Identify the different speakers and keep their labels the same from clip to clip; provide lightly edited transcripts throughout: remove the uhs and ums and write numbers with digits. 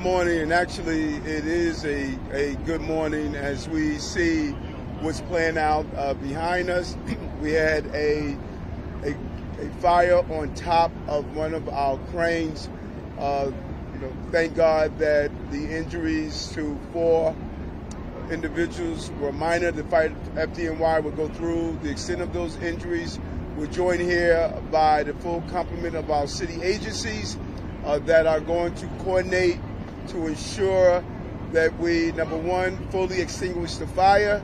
Speaker 1: Morning, and actually it is a good morning as we see what's playing out behind us. We had a fire on top of one of our cranes. Thank God that the injuries to 4 individuals were minor. The fire FDNY will go through the extent of those injuries. We're joined here by the full complement of our city agencies that are going to coordinate to ensure that we, number one, fully extinguish the fire.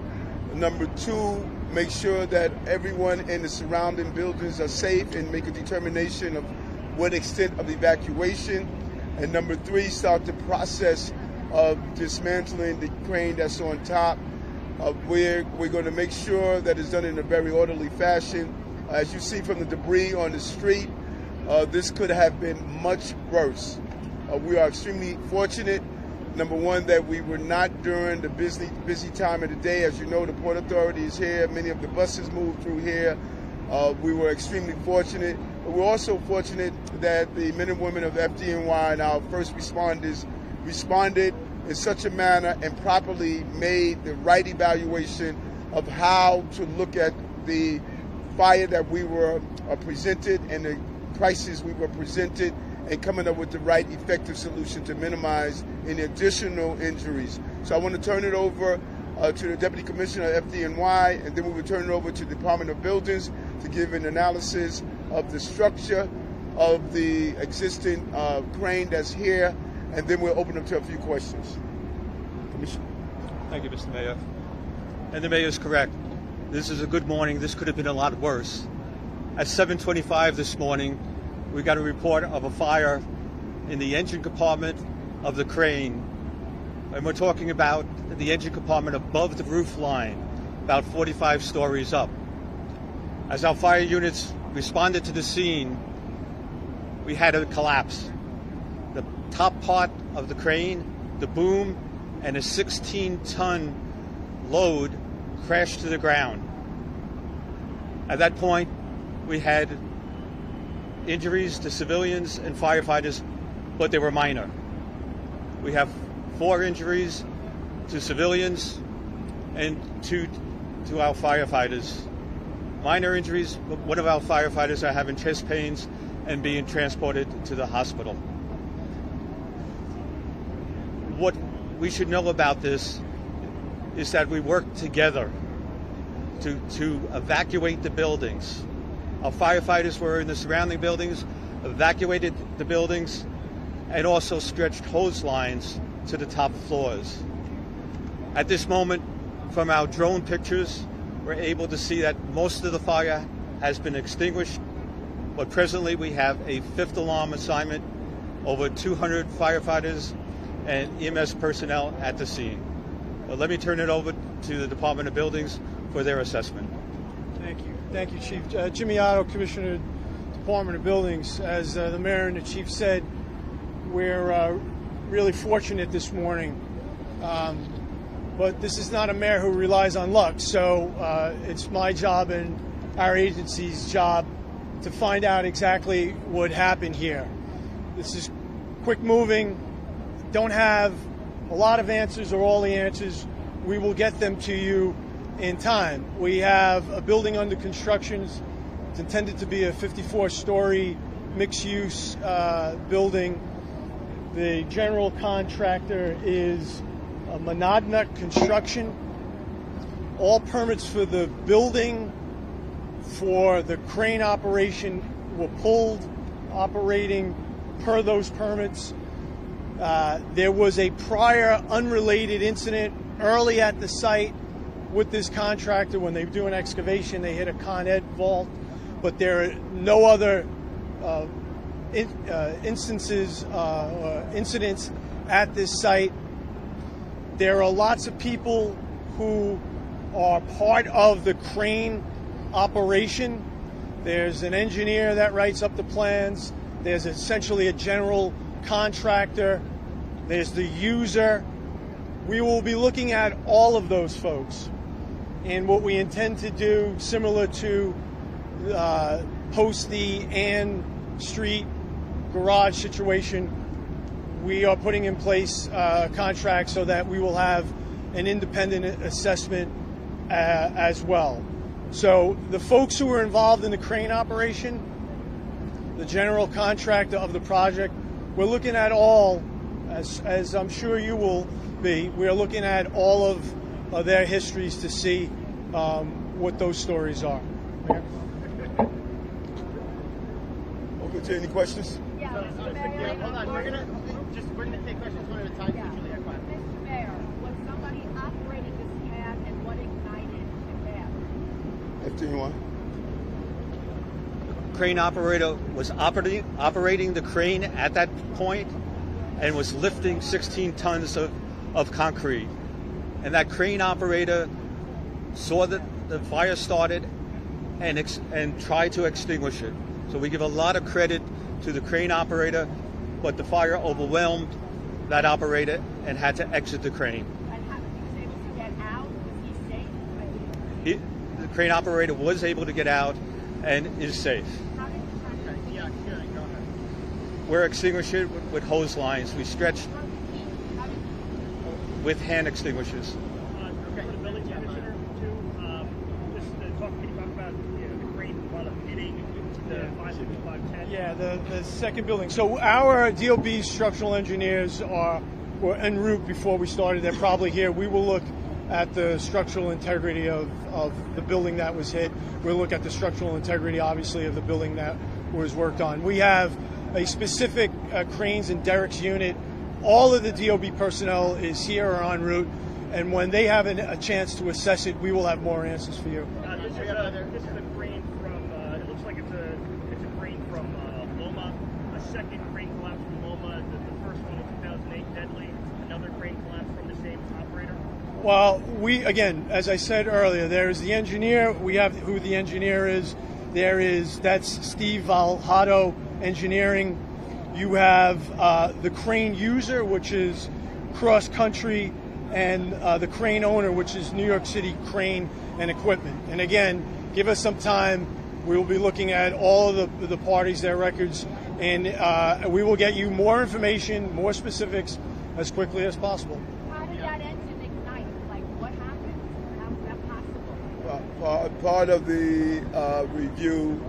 Speaker 1: Number two, make sure that everyone in the surrounding buildings are safe and make a determination of what extent of evacuation. And number three, start the process of dismantling the crane that's on top. We're going to make sure that it's done in a very orderly fashion. As you see from the debris on the street, this could have been much worse. We are extremely fortunate, number one, that we were not during the busy time of the day. As you know, the Port Authority is here. Many of the buses moved through here. We were extremely fortunate. But we're also fortunate that the men and women of FDNY and our first responders responded in such a manner and properly made the right evaluation of how to look at the fire that we were presented and the crisis we were presented, and coming up with the right effective solution to minimize any additional injuries. So I want to turn it over to the Deputy Commissioner of FDNY, and then we will turn it over to the Department of Buildings to give an analysis of the structure of the existing crane that's here, and then we'll open up to a few questions. Commissioner.
Speaker 2: Thank you, Mr. Mayor. And the Mayor is correct. This is a good morning. This could have been a lot worse. At 7:25 this morning, we got a report of a fire in the engine compartment of the crane. And we're talking about the engine compartment above the roof line, about 45 stories up. As our fire units responded to the scene, we had a collapse. The top part of the crane, the boom, and a 16-ton load crashed to the ground. At that point, we had injuries to civilians and firefighters, but they were minor. We have 4 injuries to civilians and 2 to our firefighters. Minor injuries, but one of our firefighters are having chest pains and being transported to the hospital. What we should know about this is that we worked together to evacuate the buildings. Our firefighters were in the surrounding buildings, evacuated the buildings, and also stretched hose lines to the top floors. At this moment, from our drone pictures, we're able to see that most of the fire has been extinguished, but presently we have a 5th alarm assignment, over 200 firefighters and EMS personnel at the scene. But let me turn it over to the Department of Buildings for their assessment.
Speaker 3: Thank you. Thank you, Chief. Jimmy Otto, Commissioner, Department of Buildings. As the Mayor and the Chief said, we're really fortunate this morning. But this is not a mayor who relies on luck, so it's my job and our agency's job to find out exactly what happened here. This is quick moving, don't have a lot of answers or all the answers. We will get them to you in time. We have a building under construction. It's intended to be a 54-story mixed-use building. The general contractor is Monadnock Construction. All permits for the building, for the crane operation, were pulled, operating per those permits. There was a prior unrelated incident early at the site with this contractor. When they were doing excavation, they hit a Con Ed vault, but there are no other incidents at this site. There are lots of people who are part of the crane operation. There's an engineer that writes up the plans. There's essentially a general contractor. There's the user. We will be looking at all of those folks. And what we intend to do, similar to post the Ann Street garage situation, we are putting in place a contract so that we will have an independent assessment as well. So the folks who were involved in the crane operation, the general contractor of the project, we're looking at all, as I'm sure you will be, we're looking at all of their histories to see what those stories are. Mayor?
Speaker 1: Open to any questions?
Speaker 4: Yeah, Mr. Mayor.
Speaker 5: Hold on, we're gonna take questions one at a time.
Speaker 4: Yeah. Mr. Mayor, was somebody operating this pad and what ignited the pad?
Speaker 1: FT1.
Speaker 2: Crane operator was operating the crane at that point and was lifting 16 tons of concrete. And that crane operator saw that the fire started and tried to extinguish it. So we give a lot of credit to the crane operator, but the fire overwhelmed that operator and had to exit the crane.
Speaker 4: And how, he was able to get out? Was he safe?
Speaker 2: The crane operator was able to get out and is safe.
Speaker 4: How did the contract?
Speaker 5: Yeah, go ahead.
Speaker 2: We're extinguishing it with hose lines. We stretched
Speaker 4: How did
Speaker 2: with hand extinguishers.
Speaker 6: For the building commissioner, too, just can you talk about the crane while hitting the 55510?
Speaker 3: Yeah, the second building. So our DOB structural engineers were en route before we started. They're probably here. We will look at the structural integrity of the building that was hit. We'll look at the structural integrity, obviously, of the building that was worked on. We have a specific cranes and derricks unit. All of the DOB personnel is here or en route, and when they have a chance to assess it, we will have more answers for you.
Speaker 6: This is a crane from, it looks like it's a crane from Loma, a second crane collapse from Loma, the first one in 2008, deadly, another crane collapse from the same operator.
Speaker 3: Well, again, as I said earlier, there is the engineer. We have who the engineer is. That's Steve Valhado Engineering. You have the crane user, which is Cross Country, and the crane owner, which is New York City Crane and Equipment. And again, give us some time. We will be looking at all of the parties, their records, and we will get you more information, more specifics, as quickly as possible.
Speaker 4: How did that engine ignite? Like, what happened? How was that possible?
Speaker 1: Part of the review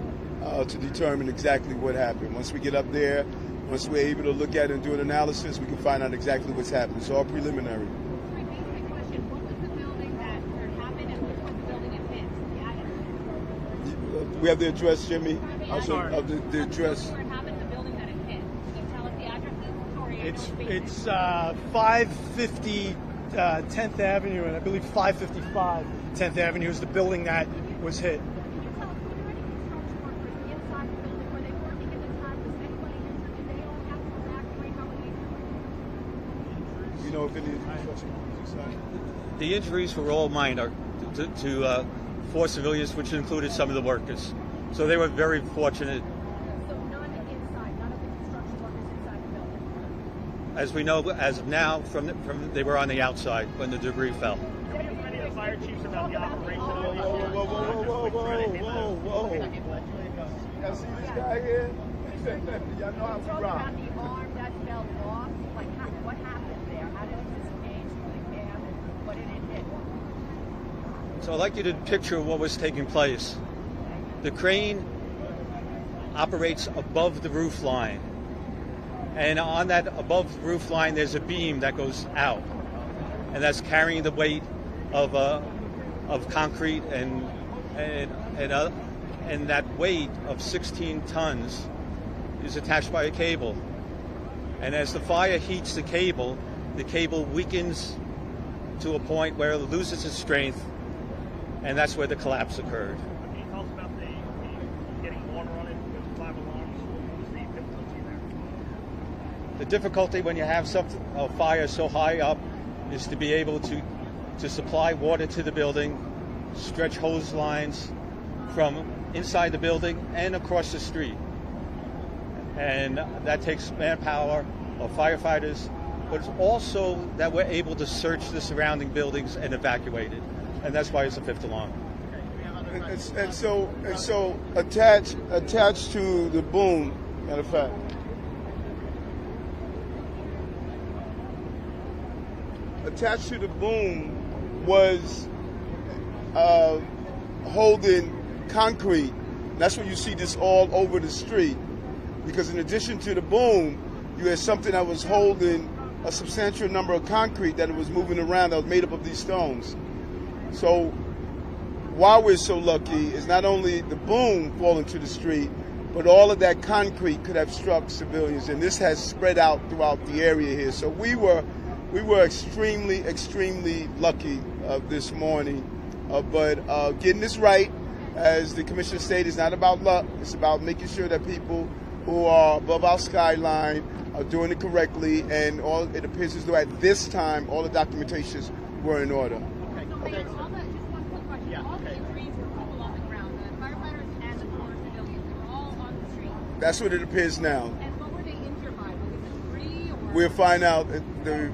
Speaker 1: to determine exactly what happened. Once we get up there, once we're able to look at it and do an analysis, we can find out exactly what's happened. It's all preliminary.
Speaker 4: Repeat my question. What was the building that happened and what was the building it hit? The address.
Speaker 1: We have the address, Jimmy.
Speaker 4: I'm sorry.
Speaker 1: Of the address.
Speaker 4: Where it happened, the building that it hit. Can you tell us the addresses?
Speaker 3: It's 550 10th Avenue, and I believe 555 10th Avenue is the building that was hit.
Speaker 4: Can you tell us, were there any construction workers inside the building? Were they working at the time? Was anybody injured? Did they all have to evacuate? How were they doing?
Speaker 1: You know if any construction workers inside?
Speaker 2: The injuries were all minor to four civilians, which included some of the workers. So they were very fortunate.
Speaker 4: So none inside, none of the construction workers inside the building?
Speaker 2: As we know, as of now, they were on the outside when the debris fell.
Speaker 6: Have you any of the fire chiefs about the operation of the
Speaker 1: Whoa. Y'all see this guy here? Y'all know how we
Speaker 4: Talk
Speaker 1: rock.
Speaker 4: about the arm that fell off. Like, what happened there? How did it disengage from the cab and what did it hit?
Speaker 2: So I'd like you to picture what was taking place. The crane operates above the roof line. And on that above the roof line, there's a beam that goes out. And that's carrying the weight of concrete and that weight of 16 tons is attached by a cable. And as the fire heats the cable weakens to a point where it loses its strength, and that's where the collapse occurred.
Speaker 6: Can you tell us about the getting water on it with 5 alarms? What was the difficulty there?
Speaker 2: The difficulty when you have a fire so high up is to be able to supply water to the building, stretch hose lines from inside the building and across the street. And that takes manpower of firefighters, but it's also that we're able to search the surrounding buildings and evacuate it. And that's why it's a 5th alarm.
Speaker 1: And so attached to the boom, matter of fact, attached to the boom was holding concrete. That's when you see this all over the street. Because in addition to the boom, you had something that was holding a substantial number of concrete that was moving around that was made up of these stones. So why we're so lucky is not only the boom falling to the street, but all of that concrete could have struck civilians, and this has spread out throughout the area here. So we were extremely, extremely lucky this morning. But getting this right, as the commissioner stated, is not about luck. It's about making sure that people who are above our skyline are doing it correctly, and all it appears as though at this time all the documentations were in order.
Speaker 4: So, Mayor, just one quick question.
Speaker 6: Yeah,
Speaker 4: All the injuries were people on the ground. The firefighters and the former civilians, they were all on the street.
Speaker 1: That's what it appears now.
Speaker 4: And what were they injured by? Was it debris or?
Speaker 1: We'll find out. The